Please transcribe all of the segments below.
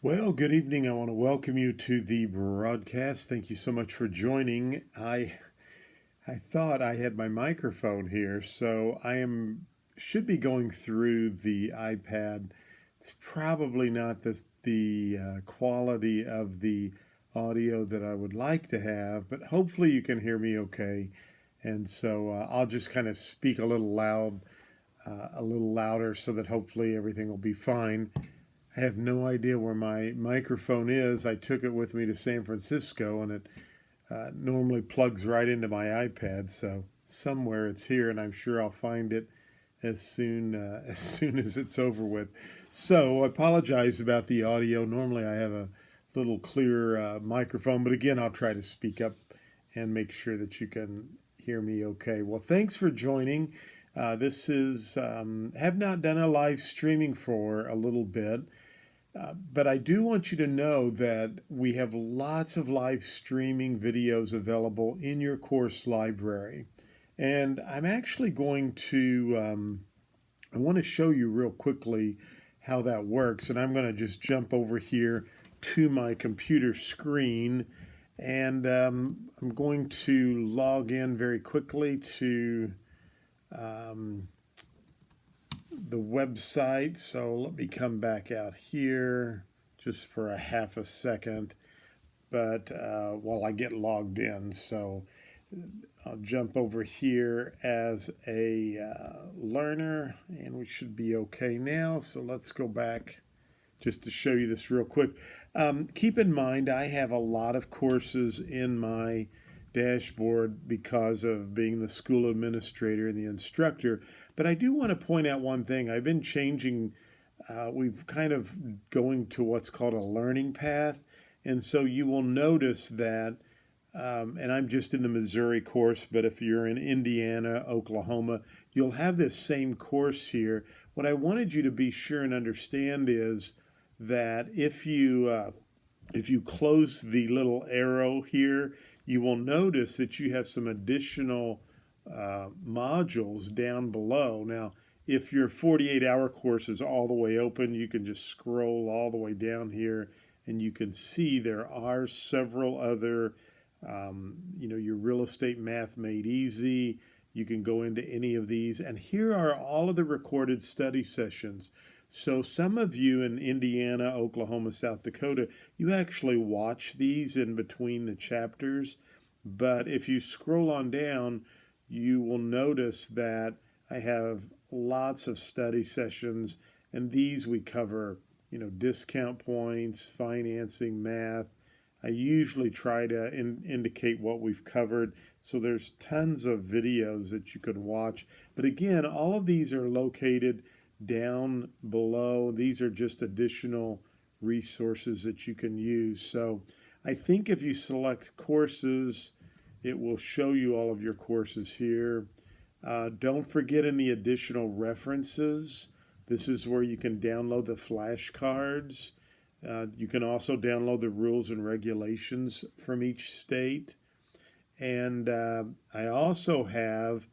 Well, good evening. I want to welcome you to the broadcast. Thank you so much for joining. I thought I had my microphone here, so should be going through the iPad. It's probably not the quality of the audio that I would like to have, but hopefully you can hear me okay. And so I'll just kind of speak a little louder, so that hopefully everything will be fine. I have no idea where my microphone is. I took it with me to San Francisco, and it normally plugs right into my iPad. So somewhere it's here, and I'm sure I'll find it as soon as it's over with. So I apologize about the audio. Normally I have a little clearer microphone, but again, I'll try to speak up and make sure that you can hear me okay. Well, thanks for joining. This is have not done a live streaming for a little bit. But I do want you to know that we have lots of live streaming videos available in your course library. And I'm actually going to, I want to show you real quickly how that works. And I'm going to just jump over here to my computer screen. And I'm going to log in very quickly to the website. So let me come back out here just for a half a second, but while I get logged in. So I'll jump over here as a learner, and we should be okay now. So let's go back just to show you this real quick. Keep in mind, I have a lot of courses in my dashboard because of being the school administrator and the instructor. But I do want to point out one thing. I've been changing, we've kind of going to what's called a learning path. And so you will notice that, and I'm just in the Missouri course, but if you're in Indiana, Oklahoma, you'll have this same course here. What I wanted you to be sure and understand is that if you close the little arrow here, you will notice that you have some additional modules down below. Now, if your 48-hour course is all the way open, you can just scroll all the way down here, and you can see there are several other, your real estate math made easy. You can go into any of these, and here are all of the recorded study sessions. So some of you in Indiana, Oklahoma, South Dakota, you actually watch these in between the chapters. But if you scroll on down, you will notice that I have lots of study sessions, and these we cover, discount points, financing, math. I usually try to indicate what we've covered. So there's tons of videos that you can watch. But again, all of these are located down below. These are just additional resources that you can use. So I think if you select courses, it will show you all of your courses here. Don't forget in the additional references, this is where you can download the flashcards. You can also download the rules and regulations from each state. And I also have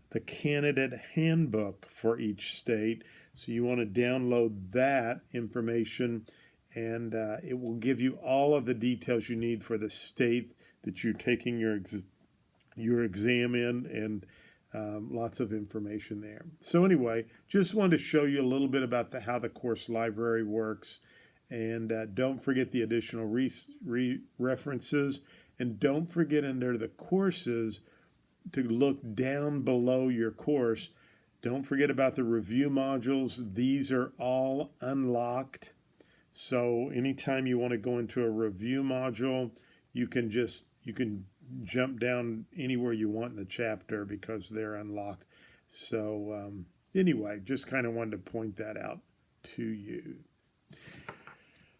the candidate handbook for each state. So you want to download that information, and it will give you all of the details you need for the state that you're taking your exam in, and lots of information there. So anyway, just wanted to show you a little bit about how the course library works. And don't forget the additional references. And don't forget under the courses to look down below your course. Don't forget about the review modules. These are all unlocked. So anytime you want to go into a review module, you can jump down anywhere you want in the chapter because they're unlocked. So anyway, just kind of wanted to point that out to you.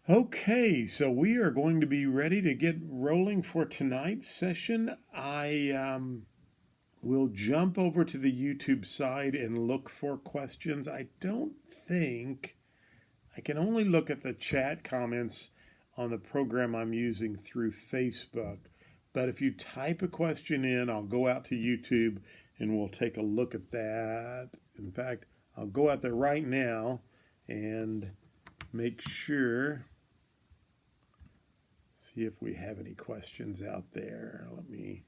Okay, so we are going to be ready to get rolling for tonight's session. I will jump over to the YouTube side and look for questions. I don't think I can only look at the chat comments on the program I'm using through Facebook. But if you type a question in, I'll go out to YouTube and we'll take a look at that. In fact, I'll go out there right now and make sure see if we have any questions out there. Let me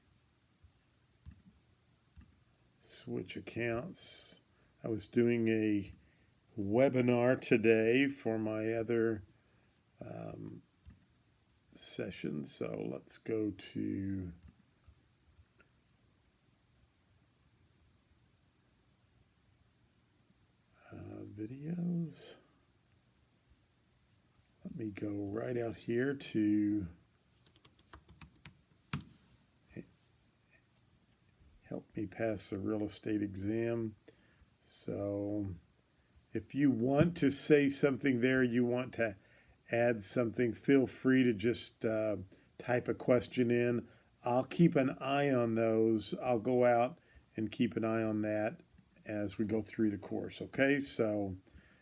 switch accounts. I was doing a webinar today for my other session, so let's go to videos. Let me go right out here to help me pass the real estate exam. So if you want to say something there, you want to add something, feel free to just type a question in. I'll keep an eye on those. I'll go out and keep an eye on that as we go through the course, okay? So,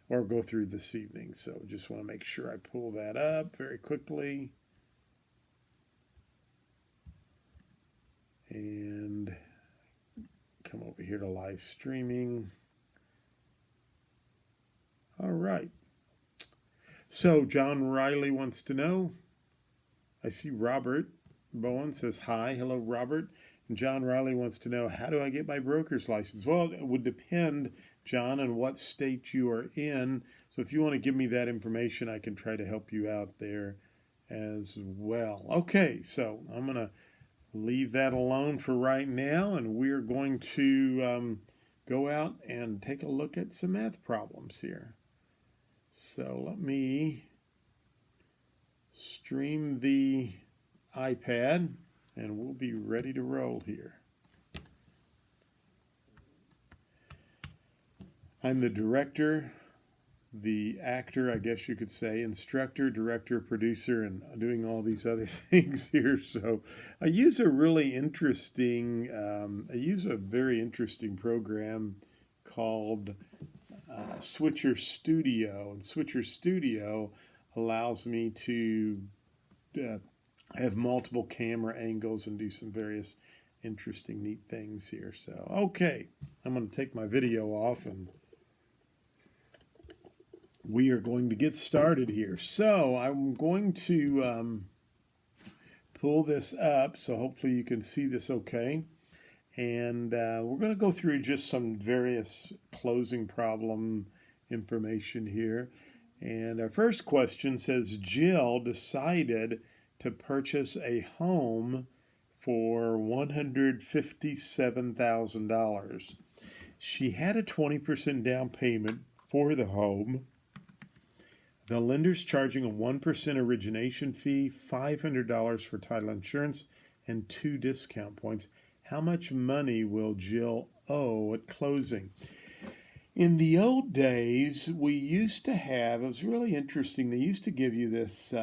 or go through this evening. So just want to make sure I pull that up very quickly. And come over here to live streaming. All right. So John Riley wants to know, I see Robert Bowen says hi. Hello, Robert. And John Riley wants to know, how do I get my broker's license? Well, it would depend, John, on what state you are in. So if you want to give me that information, I can try to help you out there as well. Okay, so I'm going to leave that alone for right now, and we're going to go out and take a look at some math problems here. So let me stream the iPad, and we'll be ready to roll here. I'm the director, the actor, I guess you could say, instructor, director, producer, and doing all these other things here. So I use a really interesting, very interesting program called Switcher Studio. And Switcher Studio allows me to have multiple camera angles and do some various interesting, neat things here. So, okay, I'm going to take my video off and we are going to get started here. So I'm going to pull this up so hopefully you can see this okay. And we're going to go through just some various closing problem information here. And our first question says, Jill decided to purchase a home for $157,000. She had a 20% down payment for the home. The lender's charging a 1% origination fee, $500 for title insurance, and 2 discount points. How much money will Jill owe at closing? In the old days, we used to have, it was really interesting, they used to give you this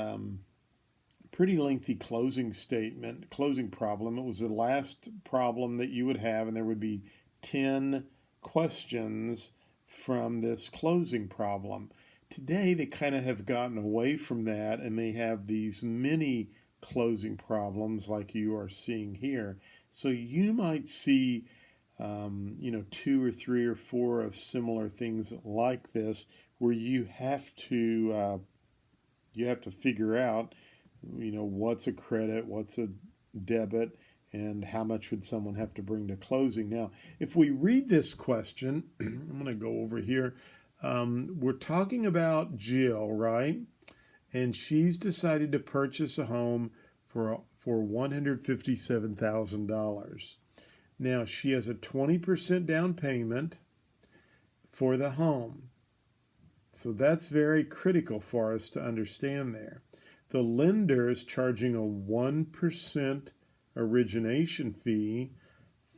pretty lengthy closing statement, closing problem. It was the last problem that you would have, and there would be 10 questions from this closing problem. Today, they kind of have gotten away from that, and they have these mini closing problems like you are seeing here. So you might see, 2 or 3 or 4 of similar things like this, where you have to figure out, what's a credit, what's a debit, and how much would someone have to bring to closing. Now, if we read this question, I'm going to go over here. We're talking about Jill, right? And she's decided to purchase a home for $157,000. Now, she has a 20% down payment for the home. So that's very critical for us to understand there. The lender is charging a 1% origination fee,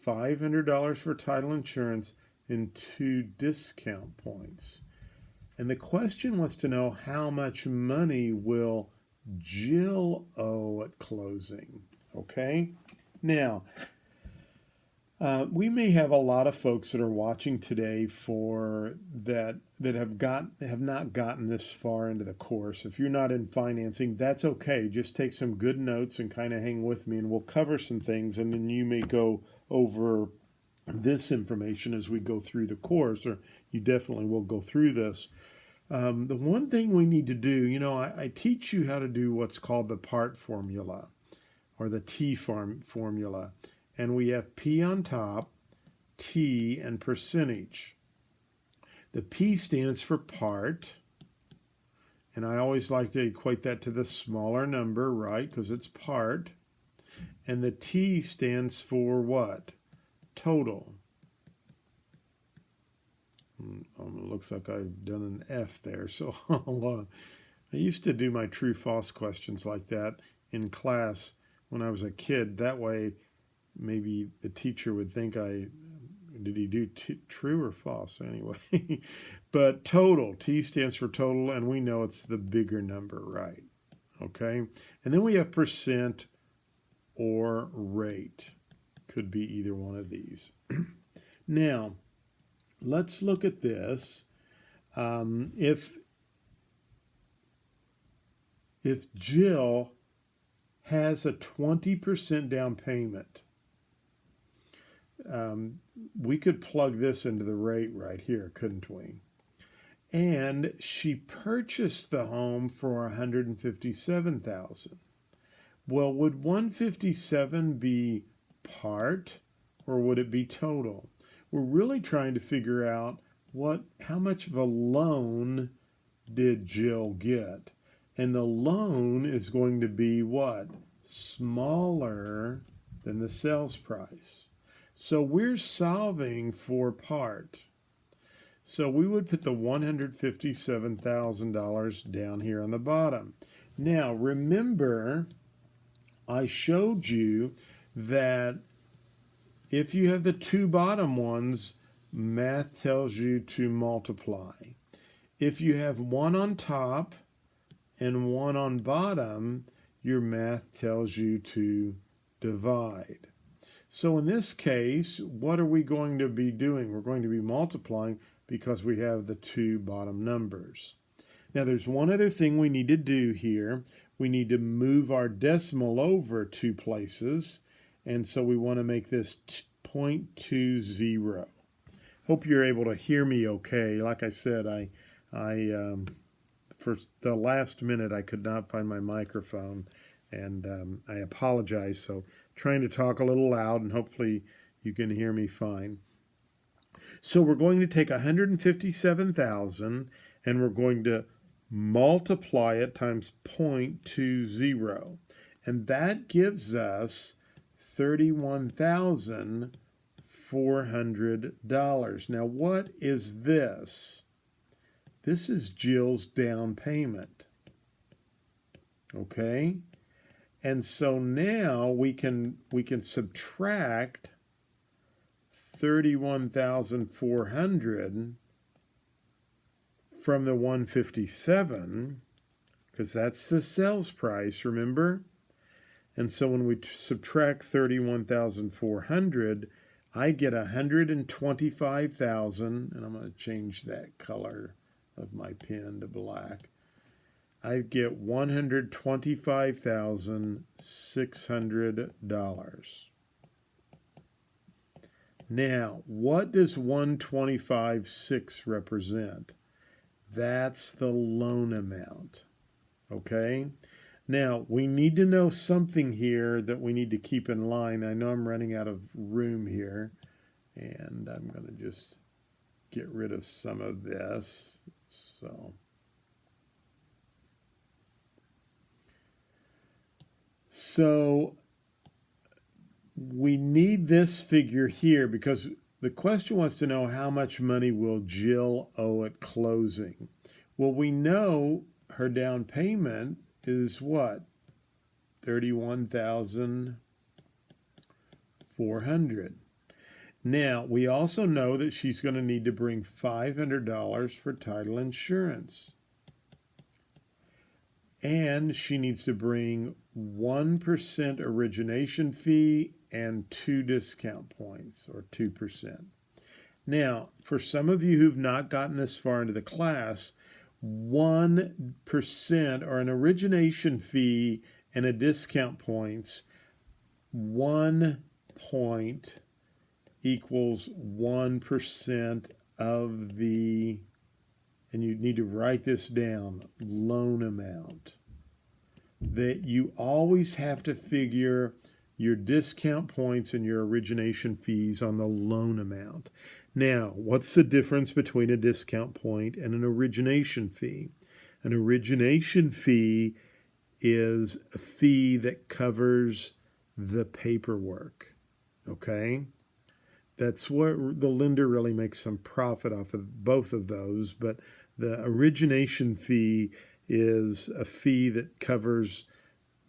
$500 for title insurance, and 2 discount points. And the question wants to know, how much money will Jill owe at closing? Okay? Now, we may have a lot of folks that are watching today that have not gotten this far into the course. If you're not in financing, that's okay. Just take some good notes and kind of hang with me, and we'll cover some things, and then you may go over this information as we go through the course, or you definitely will go through this. The one thing we need to do, I teach you how to do what's called the part formula or the T formula. And we have P on top, T, and percentage. The P stands for part. And I always like to equate that to the smaller number, right? Because it's part. And the T stands for what? Total. It looks like I've done an F there. So I used to do my true-false questions like that in class when I was a kid. That way, maybe the teacher would think did he do true or false anyway? But total, T stands for total, and we know it's the bigger number, right? Okay, and then we have percent or rate. Could be either one of these. Now, let's look at this. If Jill has a 20% down payment, we could plug this into the rate right here, couldn't we? And she purchased the home for $157,000. Well, would 157 be part or would it be total? We're really trying to figure out how much of a loan did Jill get? And the loan is going to be what? Smaller than the sales price. So we're solving for part. So we would put the $157,000 down here on the bottom. Now, remember, I showed you that if you have the two bottom ones, math tells you to multiply. If you have one on top and one on bottom, your math tells you to divide. So in this case, what are we going to be doing? We're going to be multiplying because we have the two bottom numbers. Now there's one other thing we need to do here. We need to move our decimal over 2 places. And so we want to make this 0.20. Hope you're able to hear me okay. Like I said, for the last minute I could not find my microphone, and I apologize. So trying to talk a little loud, and hopefully you can hear me fine. So we're going to take 157,000 and we're going to multiply it times 0.20, and that gives us $31,400. Now what is this? This is Jill's down payment. Okay? And so now we can subtract 31,400 from the 157, because that's the sales price, remember? And so when we subtract 31,400, I get 125,000, and I'm going to change that color of my pen to black. I get $125,600. Now, what does 125,600 represent? That's the loan amount. Okay? Now, we need to know something here that we need to keep in line. I know I'm running out of room here, and I'm going to just get rid of some of this. So we need this figure here because the question wants to know how much money will Jill owe at closing. Well, we know her down payment is what? $31,400. Now, we also know that she's going to need to bring $500 for title insurance. And she needs to bring 1% origination fee and 2 discount points, or 2%. Now, for some of you who've not gotten this far into the class, 1% or an origination fee and a discount points, 1 point equals 1% of the and you need to write this down, loan amount, that you always have to figure your discount points and your origination fees on the loan amount. Now, what's the difference between a discount point and an origination fee? An origination fee is a fee that covers the paperwork, okay? That's what the lender really makes some profit off of both of those, but the origination fee is a fee that covers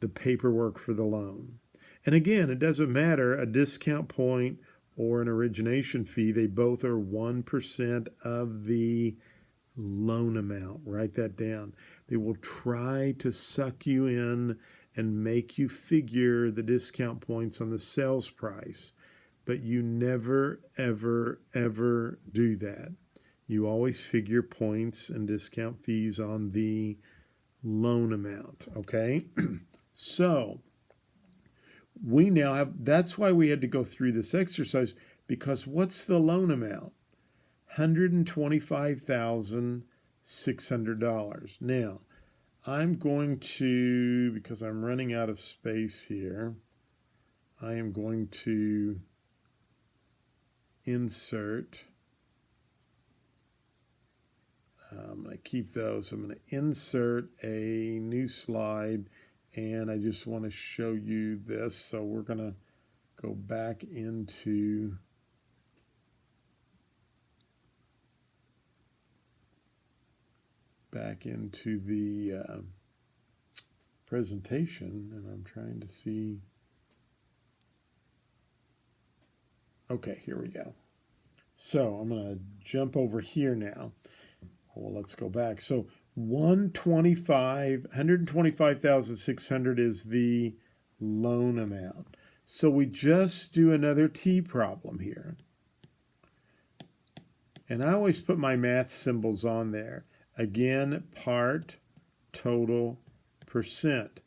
the paperwork for the loan. And again, it doesn't matter a discount point or an origination fee, they both are 1% of the loan amount. Write that down. They will try to suck you in and make you figure the discount points on the sales price. But you never, ever, ever do that. You always figure points and discount fees on the loan amount, okay? So we now have, that's why we had to go through this exercise, because what's the loan amount? $125,600. Now, I'm going to, because I'm running out of space here, I am going to insert. I'm going to keep those. I'm going to insert a new slide, and I just want to show you this. So we're going to go back into the presentation, and I'm trying to see. Okay, here we go. So I'm going to jump over here now. Well, let's go back. So 125,600 is the loan amount. So we just do another T problem here. And I always put my math symbols on there. Again, part, total, percent.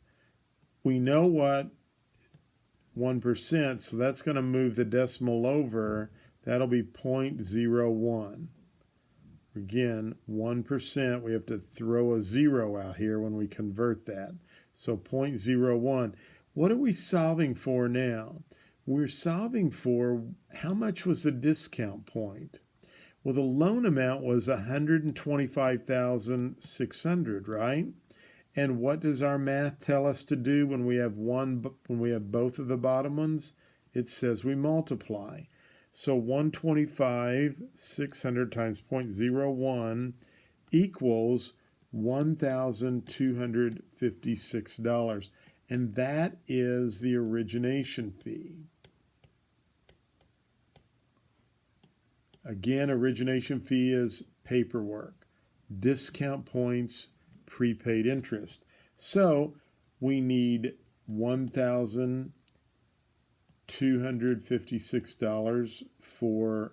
We know what 1%, so that's going to move the decimal over. That'll be 0.01. Again, 1%, we have to throw a 0 out here when we convert that. So 0.01. What are we solving for now? We're solving for how much was the discount point? Well, the loan amount was $125,600, right? And what does our math tell us to do when we have both of the bottom ones? It says we multiply. So 125,600 times 0.01 equals $1,256. And that is the origination fee. Again, origination fee is paperwork, discount points, prepaid interest. So we need $1,256 for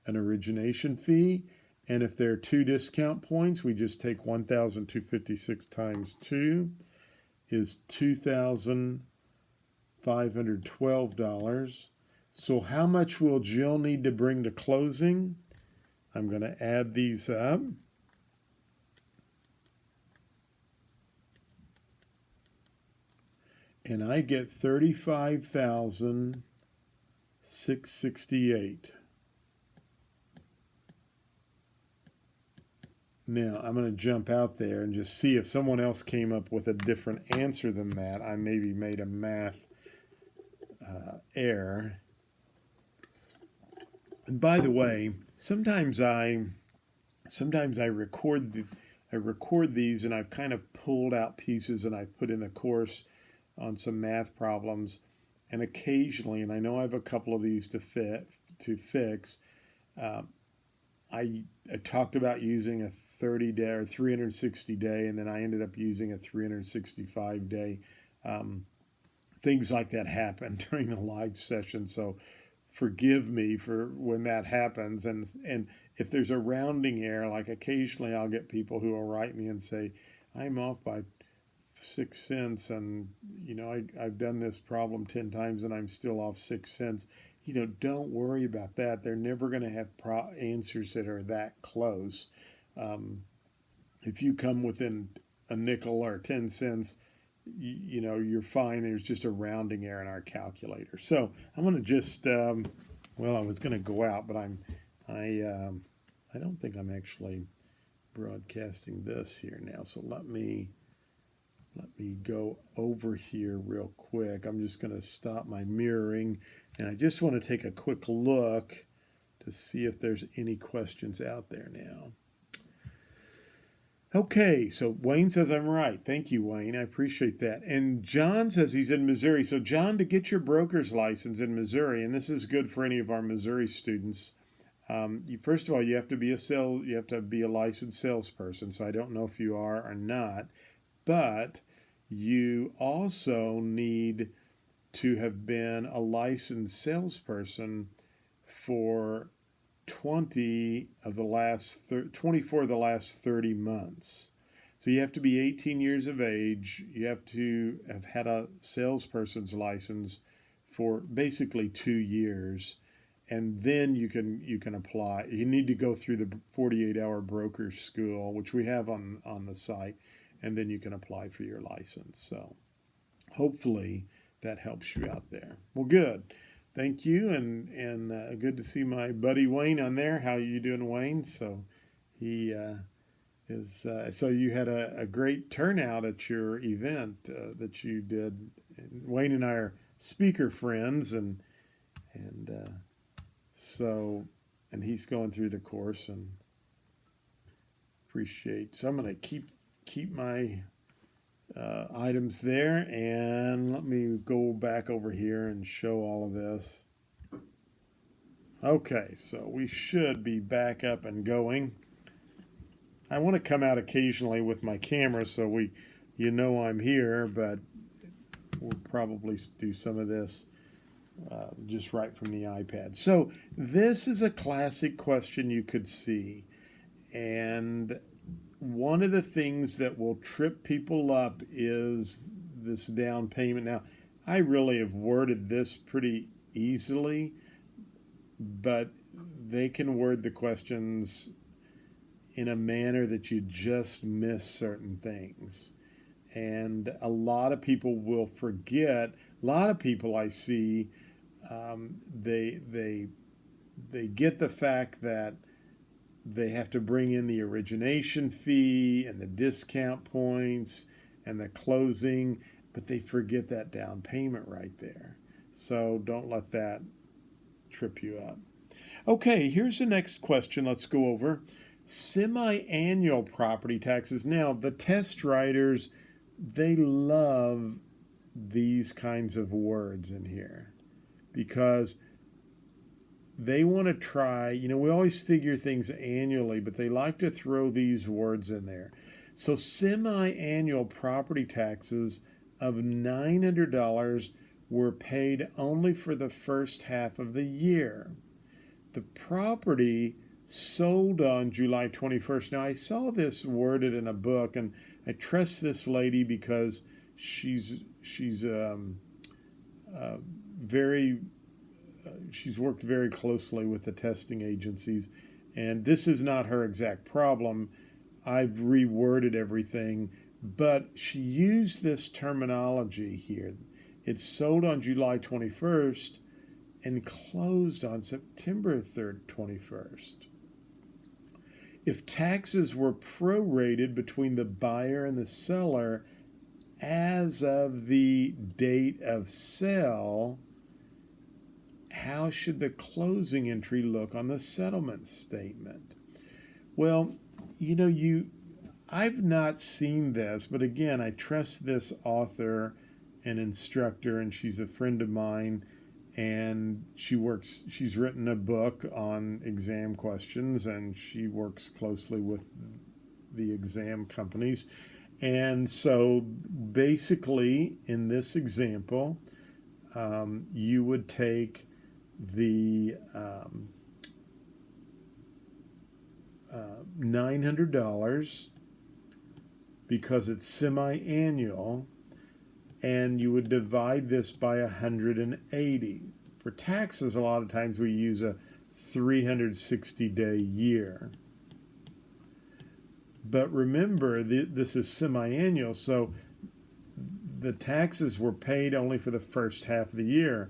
an origination fee. And if there are 2 discount points, we just take 1,256 times 2 is $2,512. So how much will Jill need to bring to closing? I'm going to add these up. And I get $35,668. Now, I'm going to jump out there and just see if someone else came up with a different answer than that. I maybe made a math error. And by the way, sometimes I record these, and I've kind of pulled out pieces and I've put in the course on some math problems, and occasionally, and I know I have a couple of these to fix. I talked about using a 30-day or 360-day, and then I ended up using a 365-day. Things like that happen during the live session, so forgive me for when that happens. And if there's a rounding error, like occasionally I'll get people who will write me and say, I'm off by 6 cents, and I've done this problem 10 times and I'm still off 6 cents. Don't worry about that. They're never going to have answers that are that close. if you come within a nickel or 10 cents, you know, you're fine. There's just a rounding error in our calculator. So I'm going to just, well, I was going to go out, but I don't think I'm actually broadcasting this here now. So let me go over here real quick. I'm just going to stop my mirroring, and I just want to take a quick look to see if there's any questions out there now. Okay, so Wayne says I'm right. Thank you, Wayne. I appreciate that. And John says he's in Missouri. So, John, to get your broker's license in Missouri, and this is good for any of our Missouri students, first of all, you have to be a licensed salesperson. So I don't know if you are or not, but you also need to have been a licensed salesperson for 24 of the last 30 months. So you have to be 18 years of age. You have to have had a salesperson's license for basically 2 years, and then you can apply. You need to go through the 48-hour broker school, which we have on the site, and then you can apply for your license. So hopefully that helps you out there. Well, good. Thank you, and good to see my buddy Wayne on there. How you doing, Wayne? So he is. So you had a great turnout at your event that you did. And Wayne and I are speaker friends, and so he's going through the course, and appreciate. So I'm going to keep my items there, and let me go back over here and show all of this. Okay, so we should be back up and going. I want to come out occasionally with my camera so I'm here, but we'll probably do some of this just right from the iPad. So this is a classic question you could see, and one of the things that will trip people up is this down payment. Now, I really have worded this pretty easily, but they can word the questions in a manner that you just miss certain things. And a lot of people will forget. A lot of people I see, they get the fact that they have to bring in the origination fee and the discount points and the closing, but they forget that down payment right there. So don't let that trip you up. Okay, here's the next question. Let's go over semi-annual property taxes. Now, the test writers, they love these kinds of words in here because they want to try, we always figure things annually, but they like to throw these words in there. So semi-annual property taxes of $900 were paid only for the first half of the year. The property sold on July 21st. Now, I saw this worded in a book, and I trust this lady because she's worked very closely with the testing agencies, and this is not her exact problem. I've reworded everything, but she used this terminology here. It's sold on July 21st and closed on September 3rd, 21st. If taxes were prorated between the buyer and the seller as of the date of sale, how should the closing entry look on the settlement statement? Well, I've not seen this, but again, I trust this author and instructor, and she's a friend of mine, and she's written a book on exam questions, and she works closely with the exam companies. And so basically, in this example, you would take the $900 because it's semi-annual, and you would divide this by 180. For taxes, a lot of times we use a 360-day year. But remember, this is semi-annual, so the taxes were paid only for the first half of the year.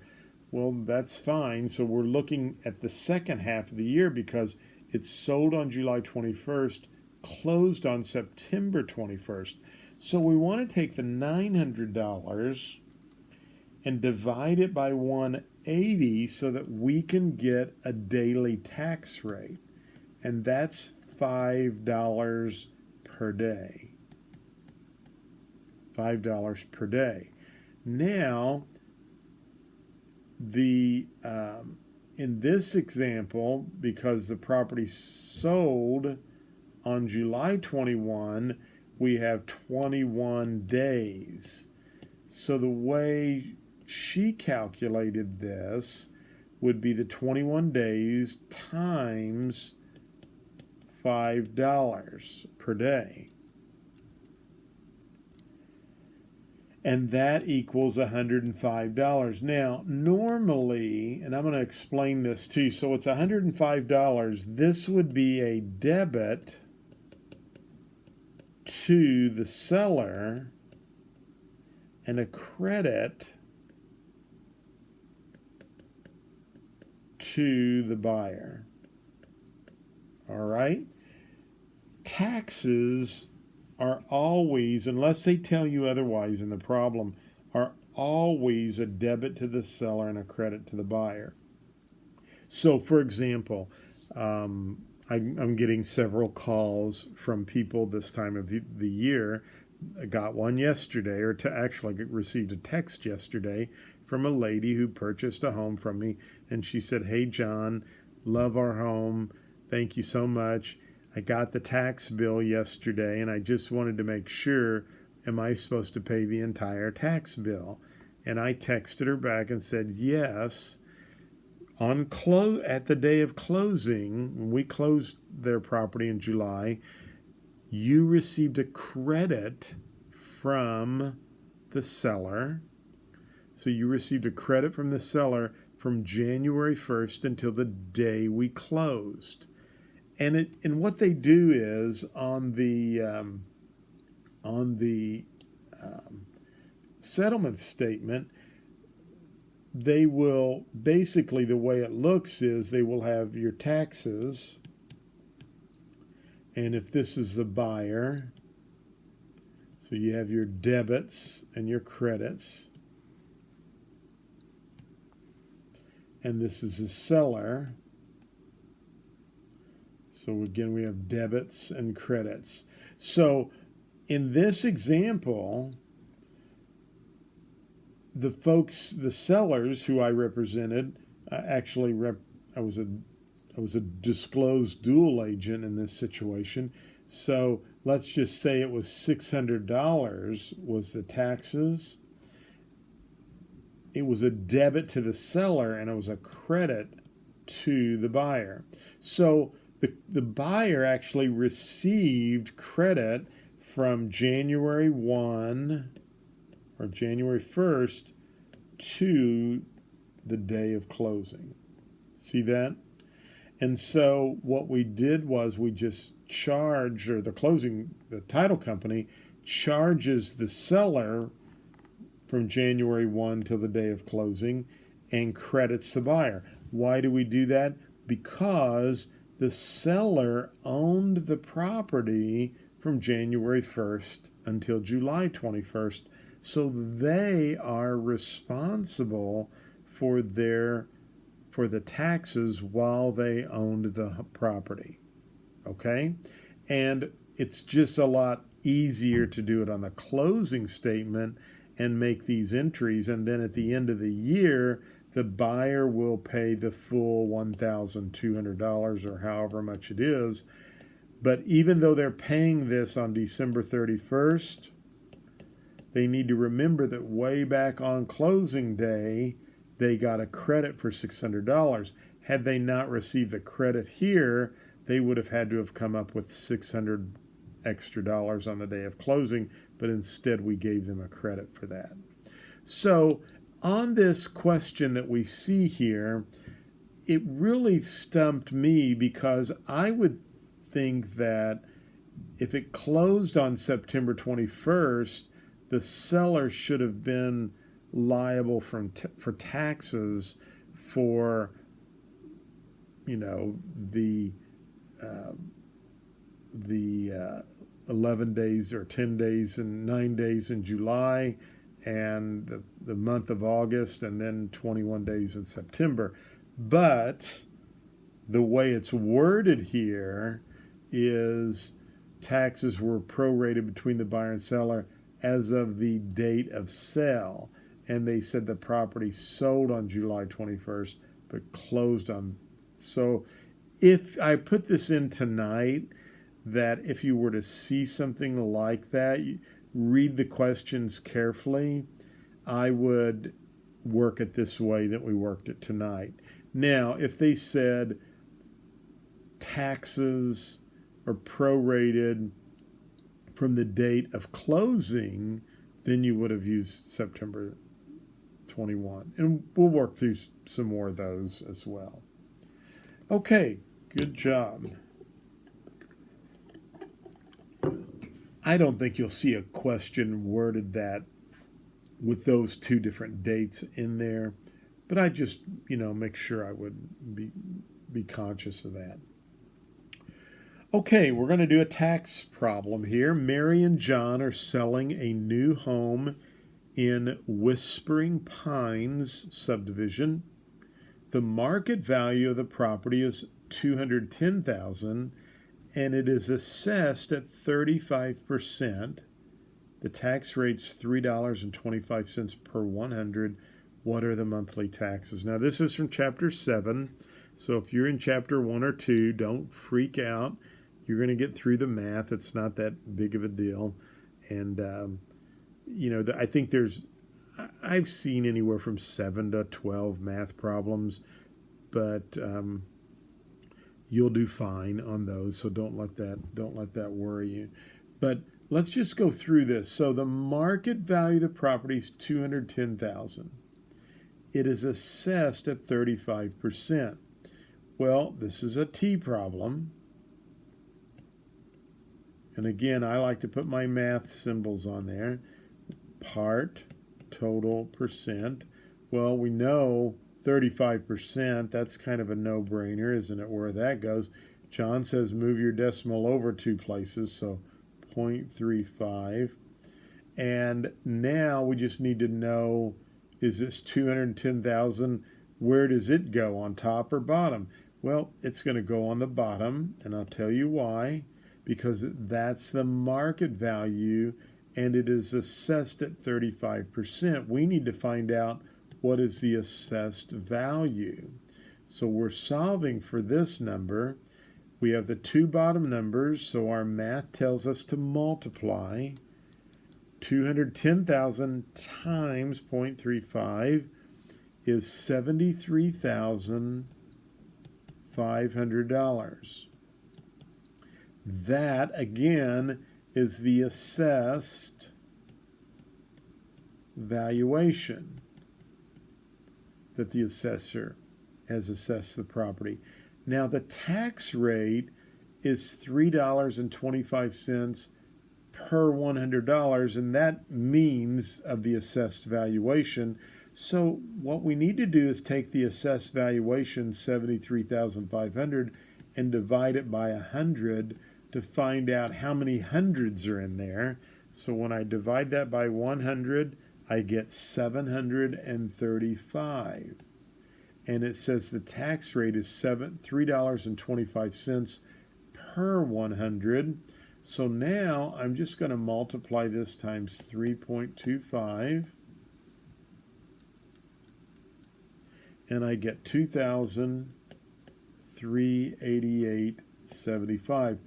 Well, that's fine. So we're looking at the second half of the year because it's sold on July 21st, closed on September 21st. So we want to take the $900 and divide it by 180 so that we can get a daily tax rate. And that's $5 per day. $5 per day. Now, in this example, because the property sold on July 21, we have 21 days. So the way she calculated this would be the 21 days times $5 per day. And that equals $105. Now, normally, and I'm going to explain this too, so it's $105. This would be a debit to the seller and a credit to the buyer. All right? Taxes are always, unless they tell you otherwise in the problem, are always a debit to the seller and a credit to the buyer. So, for example, I'm getting several calls from people this time of the year. I got one yesterday, or actually received a text yesterday from a lady who purchased a home from me, and she said, "Hey, John, love our home. Thank you so much. I got the tax bill yesterday, and I just wanted to make sure, am I supposed to pay the entire tax bill?" And I texted her back and said, yes. At the day of closing, when we closed their property in July, you received a credit from the seller. So you received a credit from the seller from January 1st until the day we closed. And what they do is on the settlement statement, they will basically, the way it looks is they will have your taxes, and if this is the buyer, so you have your debits and your credits, and this is the seller. So again, we have debits and credits. So in this example, the sellers who I represented, I was a disclosed dual agent in this situation. So let's just say it was $600 was the taxes. It was a debit to the seller, and it was a credit to the buyer. So the buyer actually received credit from January 1 or January 1st to the day of closing. See that? And so what we did was we just charged, or the title company charges the seller from January 1 till the day of closing and credits the buyer. Why do we do that? Because the seller owned the property from January 1st until July 21st, so they are responsible for the taxes while they owned the property. Okay? And it's just a lot easier to do it on the closing statement and make these entries, and then at the end of the year, the buyer will pay the full $1,200 or however much it is. But even though they're paying this on December 31st, they need to remember that way back on closing day, they got a credit for $600. Had they not received the credit here, they would have had to have come up with $600 extra on the day of closing, but instead we gave them a credit for that. So on this question that we see here, it really stumped me because I would think that if it closed on September 21st, the seller should have been liable for taxes for, the uh, 11 days or 10 days and 9 days in July, and the month of August, and then 21 days in September. But the way it's worded here is taxes were prorated between the buyer and seller as of the date of sale. And they said the property sold on July 21st, but closed on. So if I put this in tonight, that if you were to see something like that, read the questions carefully. I would work it this way that we worked it tonight. Now, if they said taxes are prorated from the date of closing, then you would have used September 21. And we'll work through some more of those as well. Okay, good job. I don't think you'll see a question worded that with those two different dates in there, but I just, make sure I would be conscious of that. Okay, we're going to do a tax problem here. Mary and John are selling a new home in Whispering Pines subdivision. The market value of the property is $210,000, and it is assessed at 35%. The tax rate's $3.25 per 100. What are the monthly taxes? Now, this is from Chapter 7, so if you're in Chapter 1 or 2, don't freak out. You're going to get through the math. It's not that big of a deal. And, I think I've seen anywhere from 7 to 12 math problems, but you'll do fine on those, so don't let that worry you. But let's just go through this. So the market value of the property is $210,000. It is assessed at 35%. Well, this is a T problem. And again, I like to put my math symbols on there. Part, total, percent. Well, we know 35%, that's kind of a no-brainer, isn't it, where that goes? John says move your decimal over 2 places, so 0.35. And now we just need to know, is this 210,000, where does it go, on top or bottom? Well, it's going to go on the bottom, and I'll tell you why. Because that's the market value, and it is assessed at 35%. We need to find out what is the assessed value. So we're solving for this number. We have the two bottom numbers, so our math tells us to multiply. 210,000 times 0.35 is $73,500. That, again, is the assessed valuation that the assessor has assessed the property. Now, the tax rate is $3.25 per $100, and that means of the assessed valuation. So what we need to do is take the assessed valuation, $73,500, and divide it by 100 to find out how many hundreds are in there. So when I divide that by 100, I get 735. And it says the tax rate is $3.25 per 100. So now I'm just going to multiply this times 3.25. And I get 2,388.75.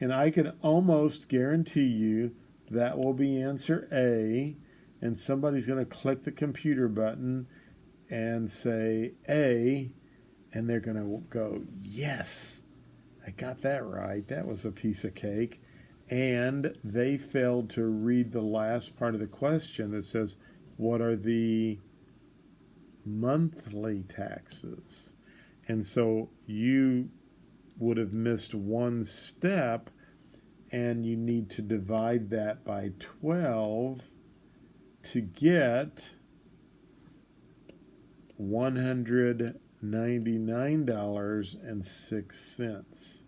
And I can almost guarantee you that will be answer A. And somebody's going to click the computer button and say A. And they're going to go, yes, I got that right. That was a piece of cake. And they failed to read the last part of the question that says, what are the monthly taxes? And so you would have missed one step and you need to divide that by 12 to get $199.06.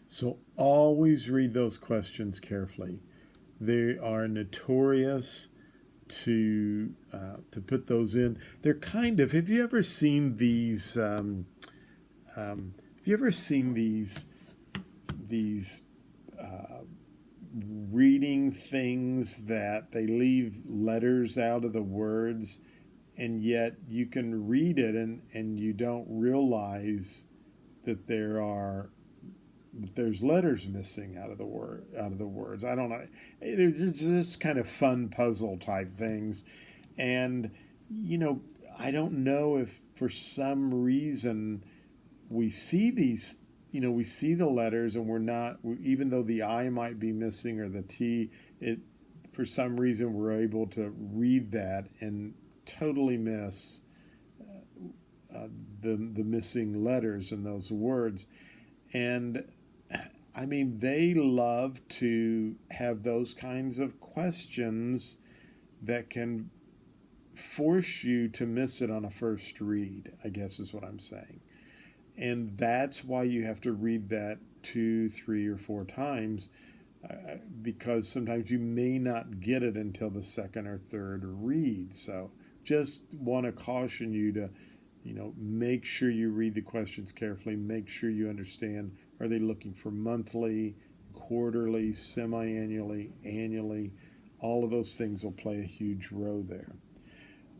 So always read those questions carefully. They are notorious to put those in. They're kind of. Have you ever seen these? Have you ever seen these reading things that they leave letters out of the words, and yet you can read it and you don't realize that there's letters missing out of the words. I don't know. They're just kind of fun puzzle type things, and I don't know if for some reason we see these. We see the letters, and we're not, even though the I might be missing or the T, for some reason we're able to read that and totally miss the missing letters in those words. And I mean, they love to have those kinds of questions that can force you to miss it on a first read, I guess is what I'm saying. And that's why you have to read that 2, 3, or 4 times, because sometimes you may not get it until the second or third read. So just want to caution you to, make sure you read the questions carefully. Make sure you understand, are they looking for monthly, quarterly, semi-annually, annually? All of those things will play a huge role there.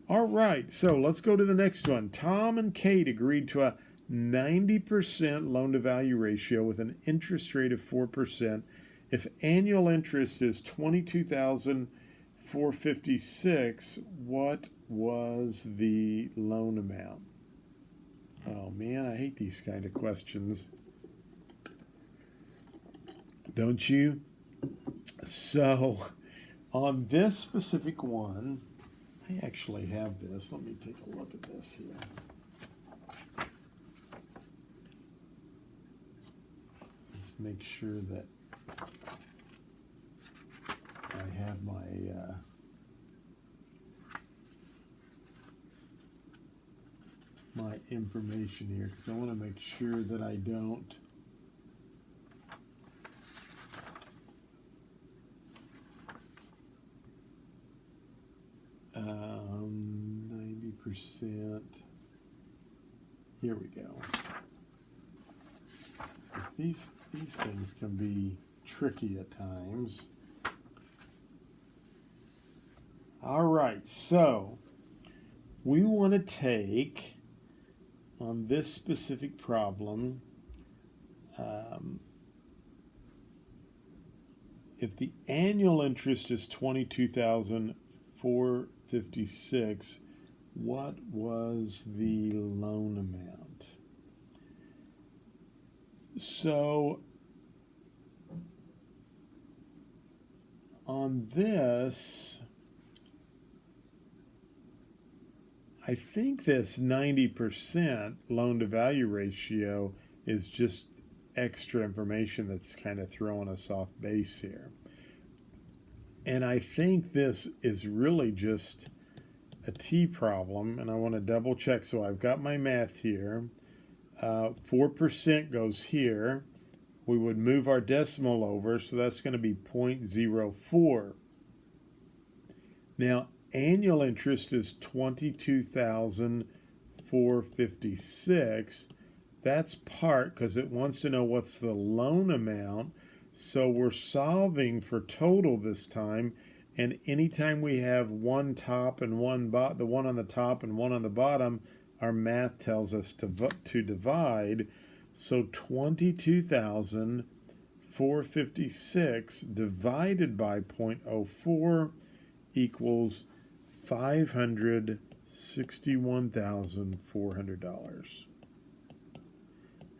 All right, so let's go to the next one. Tom and Kate agreed to a 90% loan-to-value ratio with an interest rate of 4%. If annual interest is $22,456, what was the loan amount? Oh man, I hate these kind of questions. Don't you? So, on this specific one, I actually have this. Let me take a look at this here. Make sure that I have my information here, because I want to make sure that I don't um, 90%. Here we go. These things can be tricky at times. All right, so we want to take, on this specific problem, if the annual interest is $22,456, what was the loan amount? So on this, I think this 90% loan-to-value ratio is just extra information that's kind of throwing us off base here. And I think this is really just a T problem, and I want to double check. So I've got my math here. 4% goes here. We would move our decimal over, so that's going to be 0.04. Now, annual interest is $22,456. That's part because it wants to know what's the loan amount. So we're solving for total this time. And anytime we have one top and one bottom, the one on the top and one on the bottom, our math tells us to divide. So 22,456 divided by 0.04 equals $561,400.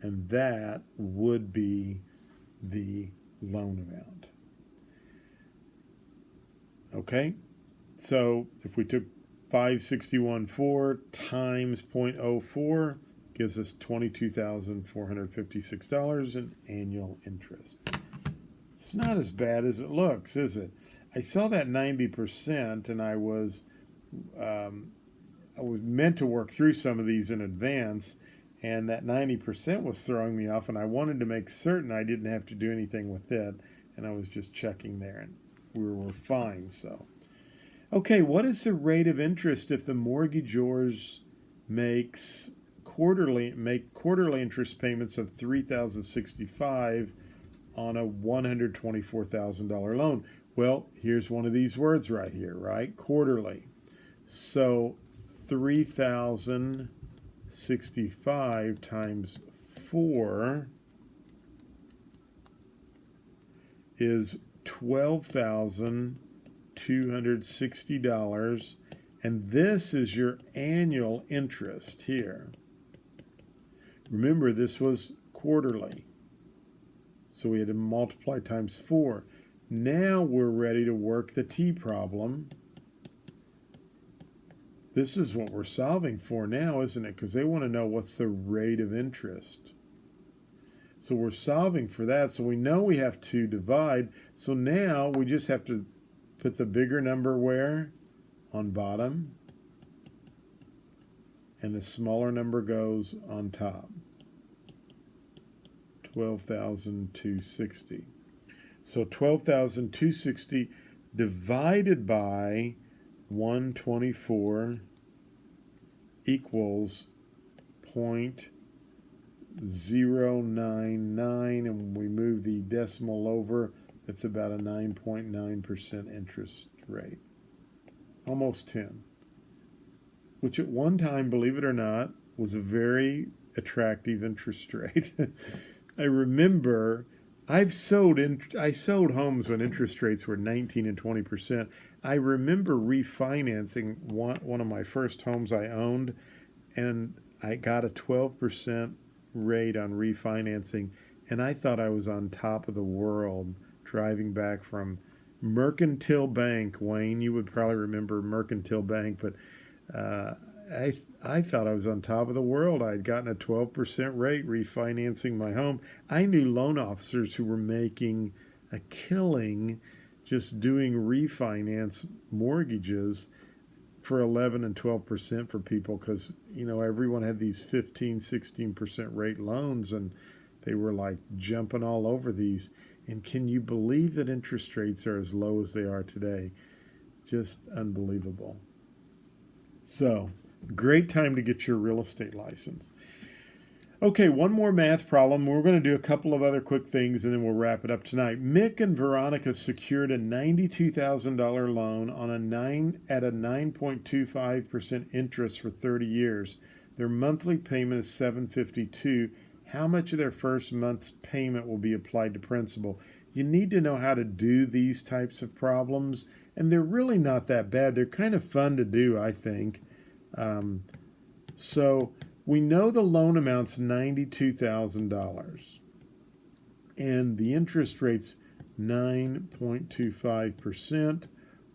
And that would be the loan amount. Okay, so if we took 561.4 times 0.04, gives us $22,456 in annual interest. It's not as bad as it looks, is it? I saw that 90%, and I was meant to work through some of these in advance, and that 90% was throwing me off, and I wanted to make certain I didn't have to do anything with it, and I was just checking there, and we were fine. So, okay, what is the rate of interest if the mortgagor make quarterly interest payments of $3,065 on a $124,000 loan? Well, here's one of these words right here, right? Quarterly. So $3,065 times 4 is $12,260, and this is your annual interest here. Remember, this was quarterly, so we had to multiply times 4. Now we're ready to work the T problem. This is what we're solving for now, isn't it? Because they want to know what's the rate of interest. So we're solving for that. So we know we have to divide. So now we just have to put the bigger number where? On bottom. And the smaller number goes on top. 12,260. So 12,260 divided by 124 equals 0.099, and when we move the decimal over, it's about a 9.9% interest rate. Almost 10. Which at one time, believe it or not, was a very attractive interest rate. I remember I sold homes when interest rates were 19 and 20%. I remember refinancing one of my first homes I owned, and I got a 12% rate on refinancing, and I thought I was on top of the world driving back from Mercantile Bank. Wayne, you would probably remember Mercantile Bank, but I thought I was on top of the world. I had gotten a 12% rate refinancing my home. I knew loan officers who were making a killing just doing refinance mortgages for 11 and 12% for people because, you know, everyone had these 15, 16% rate loans, and they were like jumping all over these. And can you believe that interest rates are as low as they are today? Just unbelievable. So, great time to get your real estate license. Okay, one more math problem. We're going to do a couple of other quick things, and then we'll wrap it up tonight. Mick and Veronica secured a $92,000 loan on at a 9.25% interest for 30 years. Their monthly payment is $752. How much of their first month's payment will be applied to principal? You need to know how to do these types of problems, and they're really not that bad. They're kind of fun to do, I think. So we know the loan amount's $92,000, and the interest rate's 9.25%,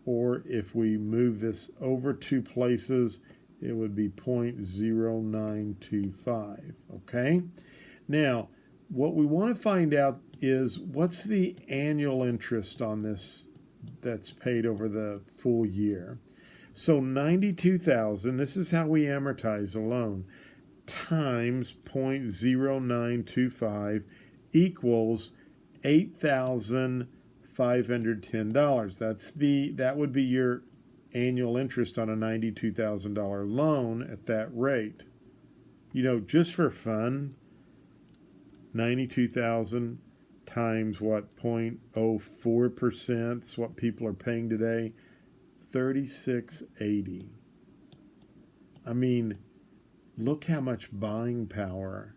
or if we move this over 2 places, it would be 0.0925, okay? Now, what we want to find out is what's the annual interest on this that's paid over the full year. So 92,000, this is how we amortize a loan, times 0.0925 equals $8,510. That would be your annual interest on a $92,000 loan at that rate. You know, just for fun, 92,000 times what, 0.04%, is what people are paying today, $36.80. I mean, look how much buying power.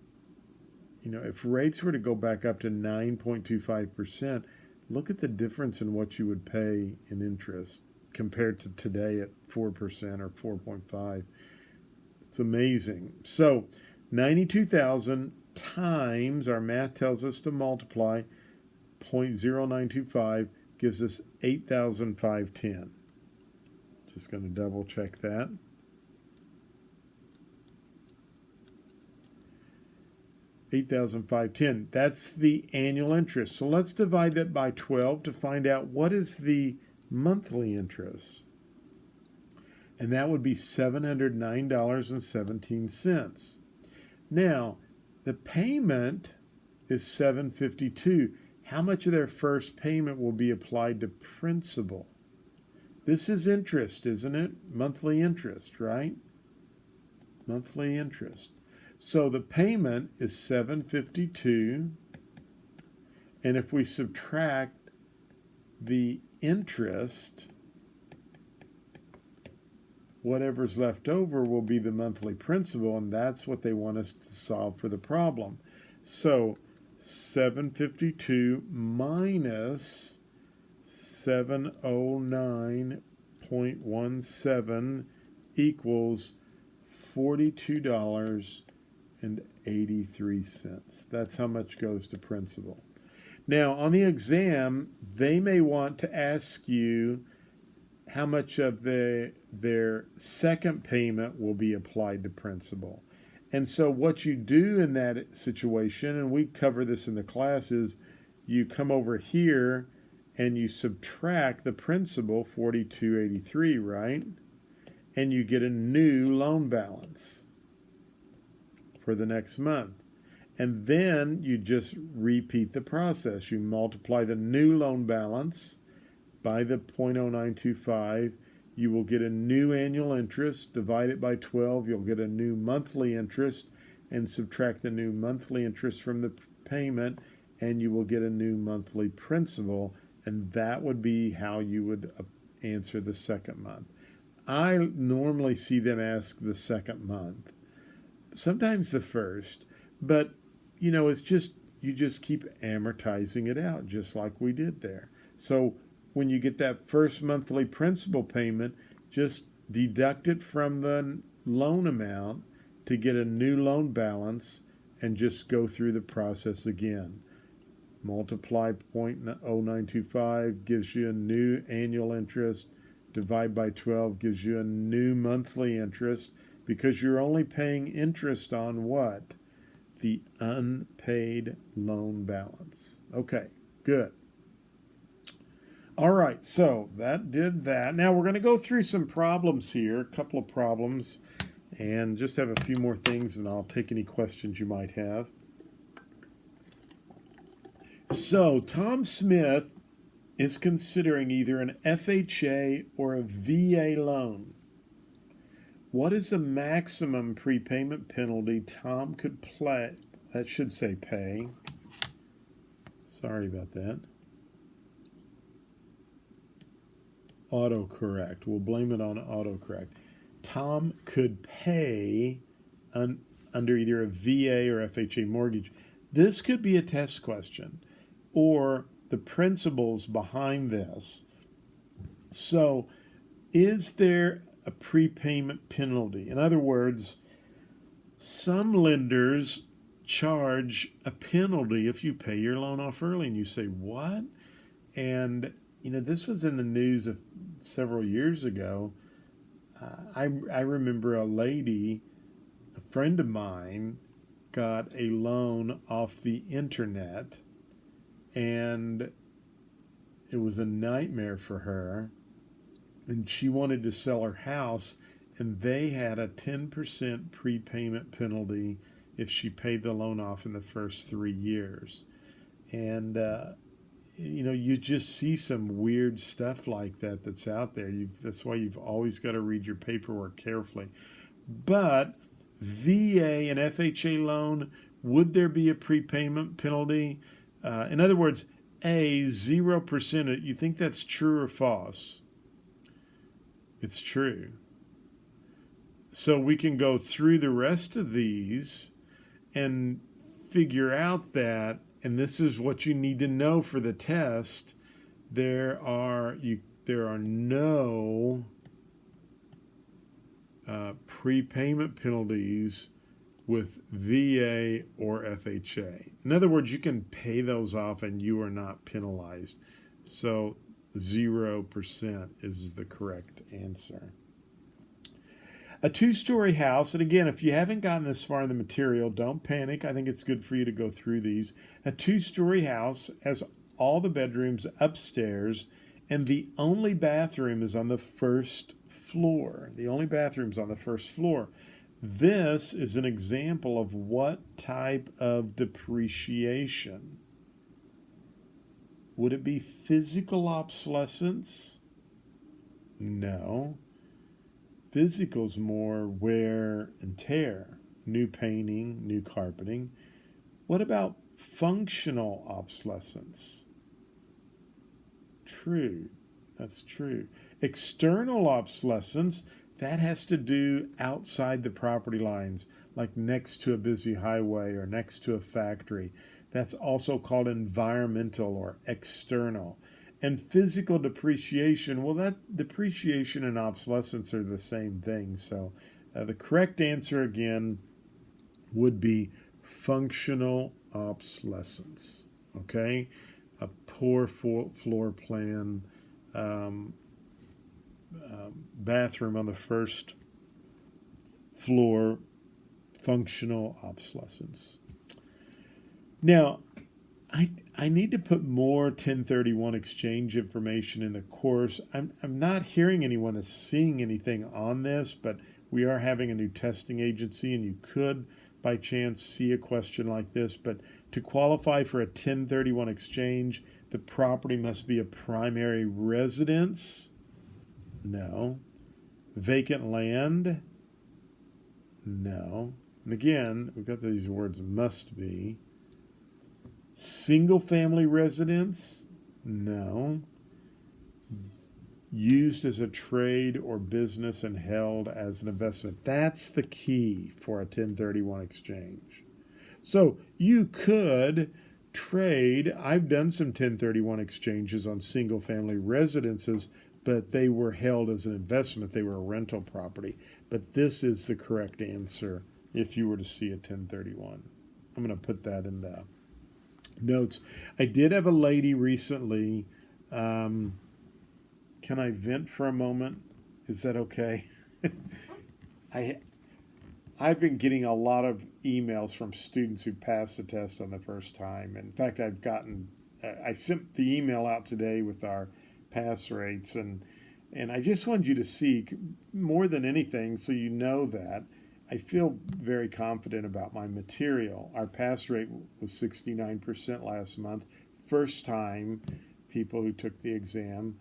You know, if rates were to go back up to 9.25%, look at the difference in what you would pay in interest compared to today at 4% or 4.5. It's amazing. So 92,000 times, our math tells us to multiply 0.0925 gives us 8,510. Just going to double check that. $8,510. That's the annual interest. So let's divide that by 12 to find out what is the monthly interest. And that would be $709.17. Now, the payment is $752. How much of their first payment will be applied to principal? This is interest, isn't it? Monthly interest, right? Monthly interest. So the payment is $752. And if we subtract the interest, whatever's left over will be the monthly principal, and that's what they want us to solve for the problem. So 752 minus 709.17 equals $42.83. That's how much goes to principal. Now, on the exam, they may want to ask you how much of their second payment will be applied to principal. And so what you do in that situation, and we cover this in the class, is you come over here and you subtract the principal, $42.83, right? And you get a new loan balance for the next month. And then you just repeat the process. You multiply the new loan balance by the 0.0925. You will get a new annual interest. Divide it by 12. You'll get a new monthly interest, and subtract the new monthly interest from the payment, and you will get a new monthly principal. And that would be how you would answer the second month. I normally see them ask the second month, sometimes the first, but it's just, you just keep amortizing it out just like we did there. So when you get that first monthly principal payment, just deduct it from the loan amount to get a new loan balance, and just go through the process again. Multiply 0.0925 gives you a new annual interest. Divide by 12 gives you a new monthly interest, because you're only paying interest on what? The unpaid loan balance. Okay, good. All right, so that did that. Now we're going to go through some problems here, a couple of problems, and just have a few more things, and I'll take any questions you might have. So Tom Smith is considering either an FHA or a VA loan. What is the maximum prepayment penalty Tom could pay? That should say pay. Sorry about that. Autocorrect. We'll blame it on autocorrect. Tom could pay under either a VA or FHA mortgage. This could be a test question, or the principles behind this. So, is there a prepayment penalty? In other words, some lenders charge a penalty if you pay your loan off early, and you say, what? And this was in the news several years ago. I remember a lady, a friend of mine, got a loan off the internet, and it was a nightmare for her. And she wanted to sell her house, and they had a 10% prepayment penalty if she paid the loan off in the first 3 years. And you just see some weird stuff like that that's out there. That's why you've always got to read your paperwork carefully. But VA and FHA loan, would there be a prepayment penalty? In other words, 0%. You think that's true or false? It's true. So we can go through the rest of these and figure out that, and this is what you need to know for the test, there are no prepayment penalties with VA or FHA. In other words, you can pay those off and you are not penalized. So 0% is the correct answer. A two-story house, and again, if you haven't gotten this far in the material, don't panic. I think it's good for you to go through these. A two-story house has all the bedrooms upstairs, and the only bathroom is on the first floor. The only bathroom's on the first floor. This is an example of what type of depreciation? Would it be physical obsolescence? No. Physical's more wear and tear, new painting, new carpeting. What about functional obsolescence? True, that's true. External obsolescence, that has to do outside the property lines, like next to a busy highway or next to a factory. That's also called environmental or external. And physical depreciation, well, that depreciation and obsolescence are the same thing. So the correct answer, again, would be functional obsolescence. Okay? A poor floor plan, bathroom on the first floor, functional obsolescence. Now, I need to put more 1031 exchange information in the course. I'm not hearing anyone that's seeing anything on this, but we are having a new testing agency, and you could, by chance, see a question like this. But to qualify for a 1031 exchange, the property must be a primary residence. No. Vacant land? No. And again, we've got these words must be. Single family residence? No. Used as a trade or business and held as an investment. That's the key for a 1031 exchange. So you could trade. I've done some 1031 exchanges on single family residences, but they were held as an investment. They were a rental property. But this is the correct answer if you were to see a 1031. I'm going to put that in the notes. I did have a lady recently. Can I vent for a moment? Is that okay? I've been getting a lot of emails from students who passed the test on the first time. In fact, I sent the email out today with our pass rates, and I just wanted you to see, more than anything, so you know that I feel very confident about my material. Our pass rate was 69% last month. First time people who took the exam.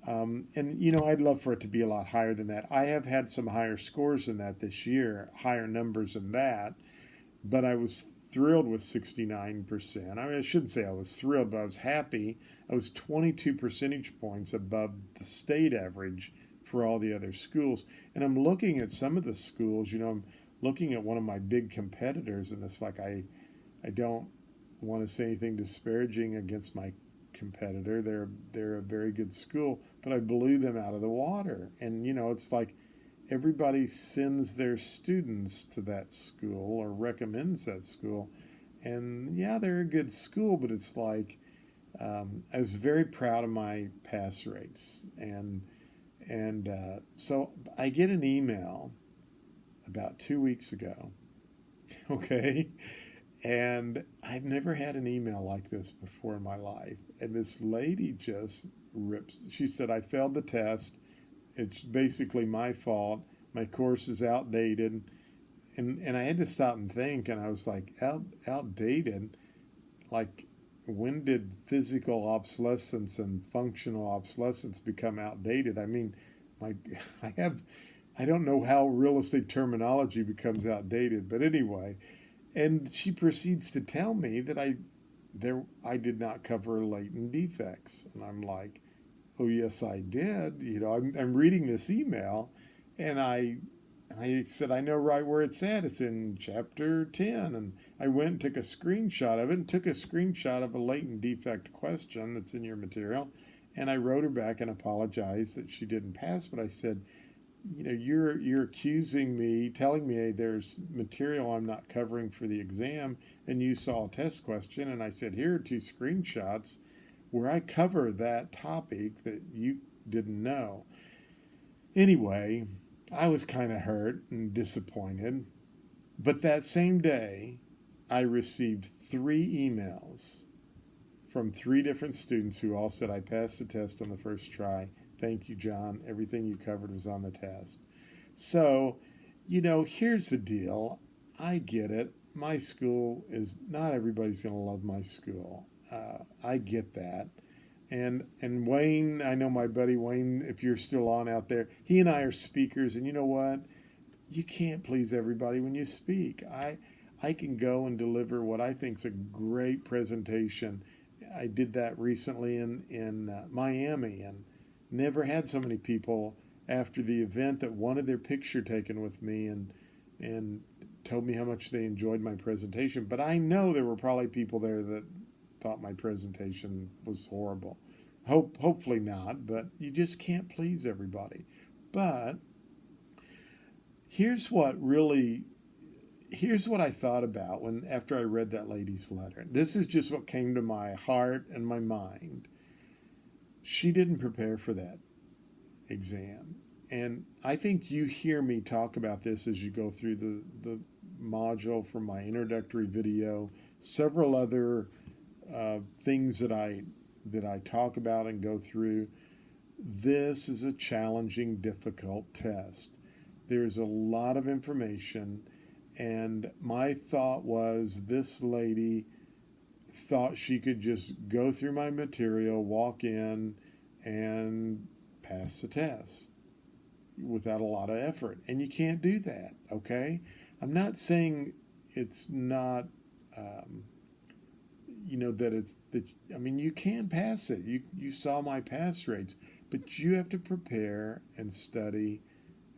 And, I'd love for it to be a lot higher than that. I have had some higher scores than that this year, higher numbers than that. But I was thrilled with 69%. I mean, I shouldn't say I was thrilled, but I was happy. I was 22 percentage points above the state average for all the other schools. And I'm looking at some of the schools, I'm looking at one of my big competitors, and it's like I don't want to say anything disparaging against my competitor. They're a very good school, but I blew them out of the water. And it's like everybody sends their students to that school or recommends that school. And yeah, they're a good school, but it's like I was very proud of my pass rates. And so I get an email about 2 weeks ago, okay? And I've never had an email like this before in my life. And this lady just rips. She said, I failed the test. It's basically my fault. My course is outdated. And I had to stop and think, and I was like, outdated? Like, when did physical obsolescence and functional obsolescence become outdated? I mean, I don't know how real estate terminology becomes outdated, but anyway. And she proceeds to tell me that I did not cover latent defects. And I'm like, oh, yes, I did. I'm reading this email, and I said, I know right where it's at. It's in chapter 10. And I went and took a screenshot of it and took a screenshot of a latent defect question that's in your material. And I wrote her back and apologized that she didn't pass. But I said, you're accusing me, telling me there's material I'm not covering for the exam, and you saw a test question, and I said, here are 2 screenshots where I cover that topic that you didn't know. Anyway, I was kind of hurt and disappointed. But that same day, I received 3 emails from 3 different students who all said, I passed the test on the first try. Thank you, John. Everything you covered was on the test. So, here's the deal. I get it. My school is not everybody's going to love my school. I get that. And Wayne, I know my buddy Wayne, if you're still on out there, he and I are speakers, and you know what? You can't please everybody when you speak. I can go and deliver what I think is a great presentation. I did that recently in Miami, and never had so many people after the event that wanted their picture taken with me and told me how much they enjoyed my presentation. But I know there were probably people there that thought my presentation was horrible. Hopefully not, but you just can't please everybody. But here's what I thought about after I read that lady's letter. This is just what came to my heart and my mind. She didn't prepare for that exam. And I think you hear me talk about this as you go through the module from my introductory video, several other things that I talk about and go through. This is a challenging, difficult test. There's a lot of information, and my thought was this lady thought she could just go through my material, walk in, and pass the test without a lot of effort. And you can't do that, okay? I'm not saying it's not, you can pass it. You saw my pass rates, but you have to prepare and study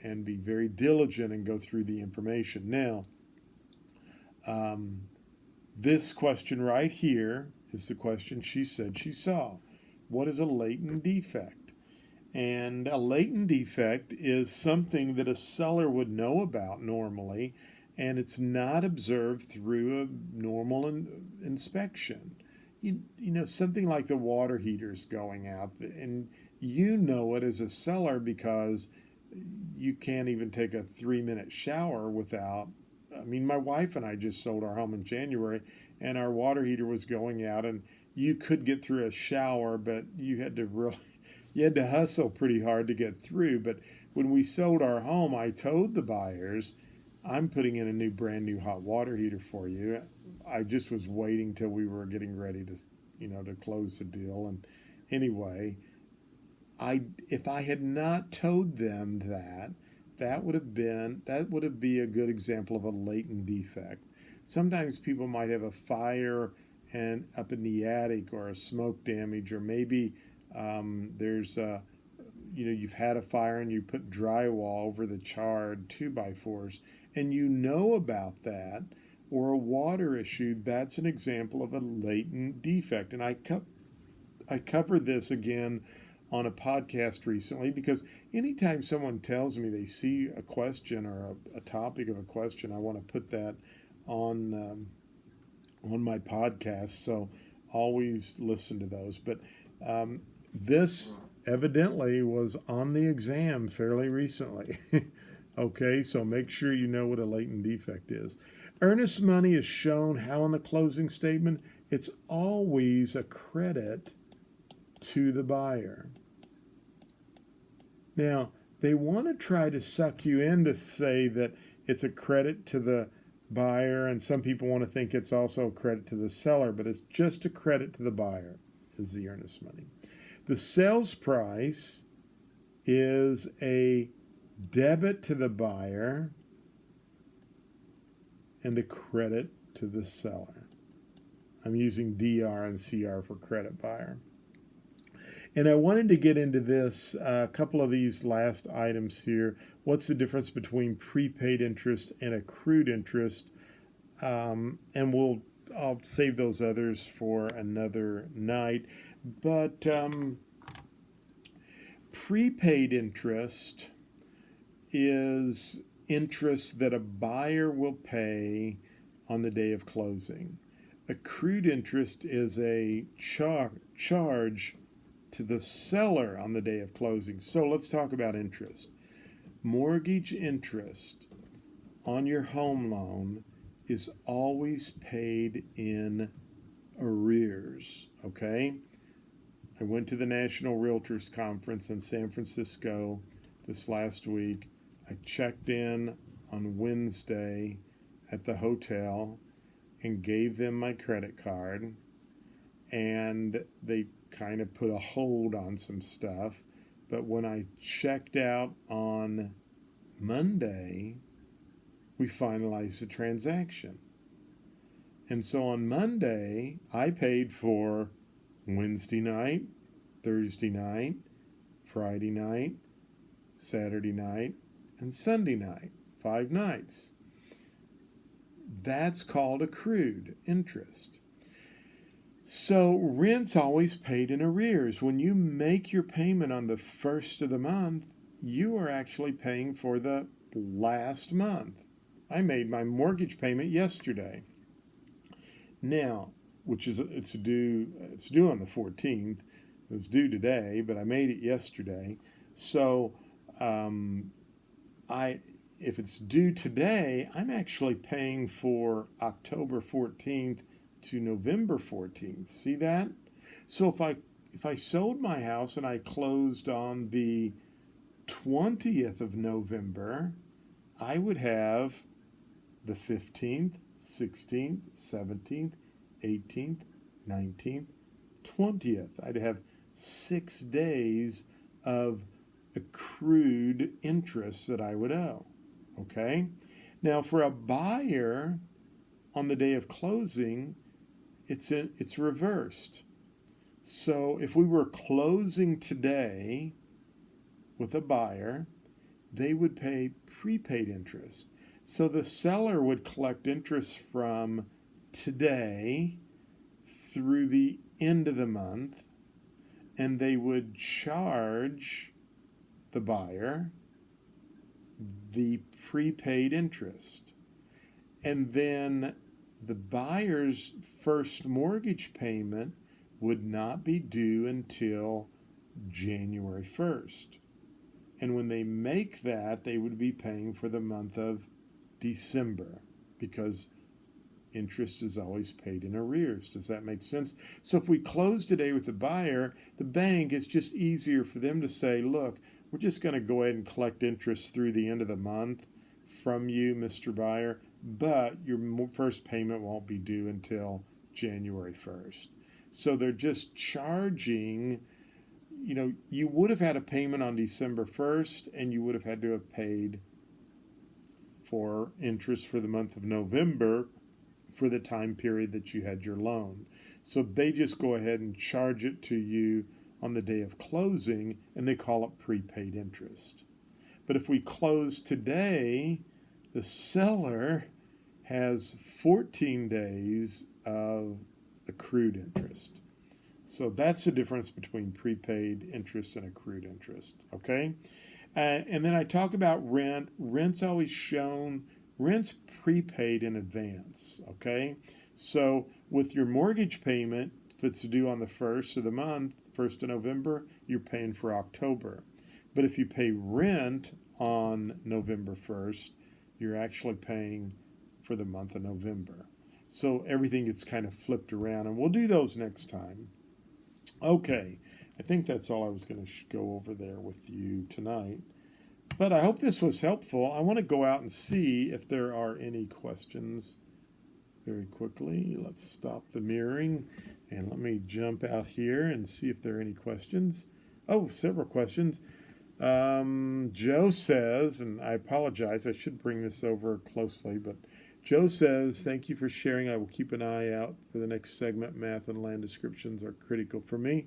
and be very diligent and go through the information. Now, this question right here is the question she said she saw. What is a latent defect? And a latent defect is something that a seller would know about normally, and it's not observed through a normal inspection. Something like the water heaters going out, and you know it as a seller because you can't even take a 3-minute shower without. My wife and I just sold our home in January, and our water heater was going out, and you could get through a shower, but you had to hustle pretty hard to get through. But when we sold our home, I told the buyers, I'm putting in a brand new hot water heater for you. I just was waiting till we were getting ready to close the deal. And anyway, if I had not told them that would have been a good example of a latent defect. Sometimes people might have a fire and up in the attic, or a smoke damage, or maybe you've had a fire and you put drywall over the charred 2x4s, and you know about that, or a water issue. That's an example of a latent defect. And I covered this again on a podcast recently, because anytime someone tells me they see a question or a topic of a question, I want to put that on my podcast. So always listen to those. But this evidently was on the exam fairly recently. Okay, so make sure you know what a latent defect is. Earnest money is shown how in the closing statement. It's always a credit to the buyer. Now, they want to try to suck you in to say that it's a credit to the buyer, and some people want to think it's also a credit to the seller, but it's just a credit to the buyer is the earnest money. The sales price is a debit to the buyer and a credit to the seller. I'm using DR and CR for credit buyer. And I wanted to get into this, a couple of these last items here. What's the difference between prepaid interest and accrued interest? And I'll save those others for another night. But prepaid interest is interest that a buyer will pay on the day of closing. Accrued interest is a charge to the seller on the day of closing. So let's talk about interest. mortgage interest on your home loan is always paid in arrears, okay? I went to the National Realtors Conference in San Francisco this last week. I checked in on Wednesday at the hotel and gave them my credit card, and they kind of put a hold on some stuff. But when I checked out on Monday, we finalized the transaction. And so on Monday, I paid for Wednesday night, Thursday night, Friday night, Saturday night, and Sunday night, 5 nights. That's called accrued interest. So rent's always paid in arrears. When you make your payment on the first of the month, you are actually paying for the last month. I made my mortgage payment yesterday. Now, it's due on the 14th. It's due today, but I made it yesterday. So if it's due today, I'm actually paying for October 14th to November 14th. See that? So if I sold my house and I closed on the 20th of November, I would have the 15th, 16th, 17th, 18th, 19th, 20th. I'd have 6 days of accrued interest that I would owe. Okay? Now, for a buyer, on the day of closing, it's reversed. So if we were closing today with a buyer, they would pay prepaid interest. So the seller would collect interest from today through the end of the month, and they would charge the buyer the prepaid interest. And then the buyer's first mortgage payment would not be due until January 1st. And when they make that, they would be paying for the month of December, because interest is always paid in arrears. Does that make sense? So if we close today with the buyer, the bank, it's just easier for them to say, look, we're just going to go ahead and collect interest through the end of the month from you, Mr. Buyer, but your first payment won't be due until January 1st. So they're just charging, you would have had a payment on December 1st, and you would have had to have paid for interest for the month of November for the time period that you had your loan. So they just go ahead and charge it to you on the day of closing, and they call it prepaid interest. But if we close today, the seller has 14 days of accrued interest. So that's the difference between prepaid interest and accrued interest, okay? And then I talk about rent. Rent's prepaid in advance, okay? So with your mortgage payment, if it's due on the 1st of the month, 1st of November, you're paying for October. But if you pay rent on November 1st, you're actually paying for the month of November. So everything gets kind of flipped around, and we'll do those next time. Okay, I think that's all I was going to go over there with you tonight. But I hope this was helpful. I want to go out and see if there are any questions very quickly. Let's stop the mirroring, and let me jump out here and see if there are any questions. Oh, several questions. Joe says, and I apologize, I should bring this over closely, but Joe says, thank you for sharing. I will keep an eye out for the next segment. Math and land descriptions are critical for me.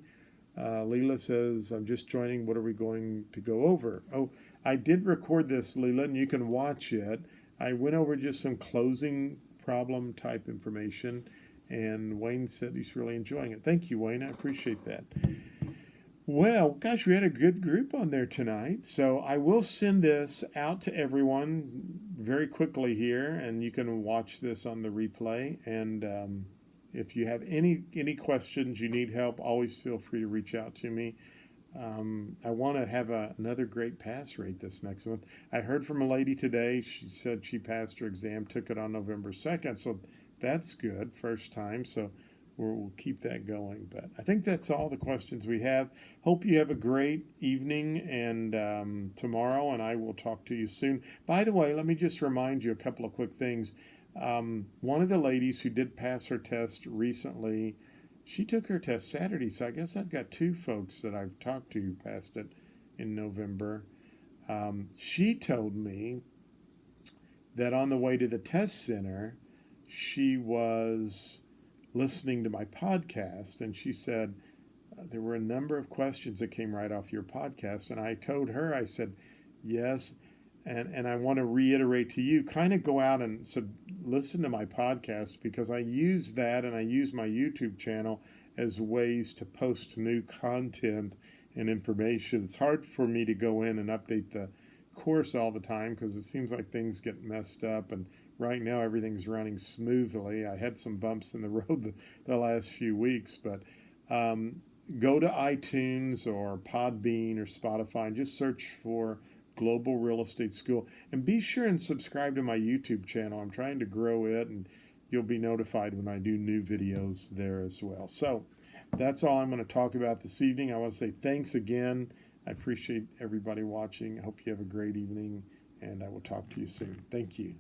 Leela says, I'm just joining. What are we going to go over? Oh, I did record this, Leela, and you can watch it. I went over just some closing problem type information, and Wayne said he's really enjoying it. Thank you, Wayne. I appreciate that. Well, gosh, we had a good group on there tonight. So I will send this out to everyone very quickly here, and you can watch this on the replay. And if you have any questions, you need help, always feel free to reach out to me. I want to have another great pass rate this next month. I heard from a lady today. She said she passed her exam, took it on November 2nd. So that's good, first time. So we'll keep that going. But I think that's all the questions we have. Hope you have a great evening and tomorrow, and I will talk to you soon. By the way, let me just remind you a couple of quick things. One of the ladies who did pass her test recently, she took her test Saturday, so I guess I've got two folks that I've talked to who passed it in November. She told me that on the way to the test center, she was listening to my podcast, and she said there were a number of questions that came right off your podcast. And I told her, I said, yes, and I want to reiterate to you, kind of go out and listen to my podcast, because I use that and I use my YouTube channel as ways to post new content and information. It's hard for me to go in and update the course all the time because it seems like things get messed up, and right now everything's running smoothly. I had some bumps in the road the last few weeks, but go to iTunes or Podbean or Spotify and just search for Global Real Estate School, and be sure and subscribe to my YouTube channel. I'm trying to grow it, and you'll be notified when I do new videos there as well. So that's all I'm going to talk about this evening. I want to say thanks again. I appreciate everybody watching. I hope you have a great evening, and I will talk to you soon. Thank you.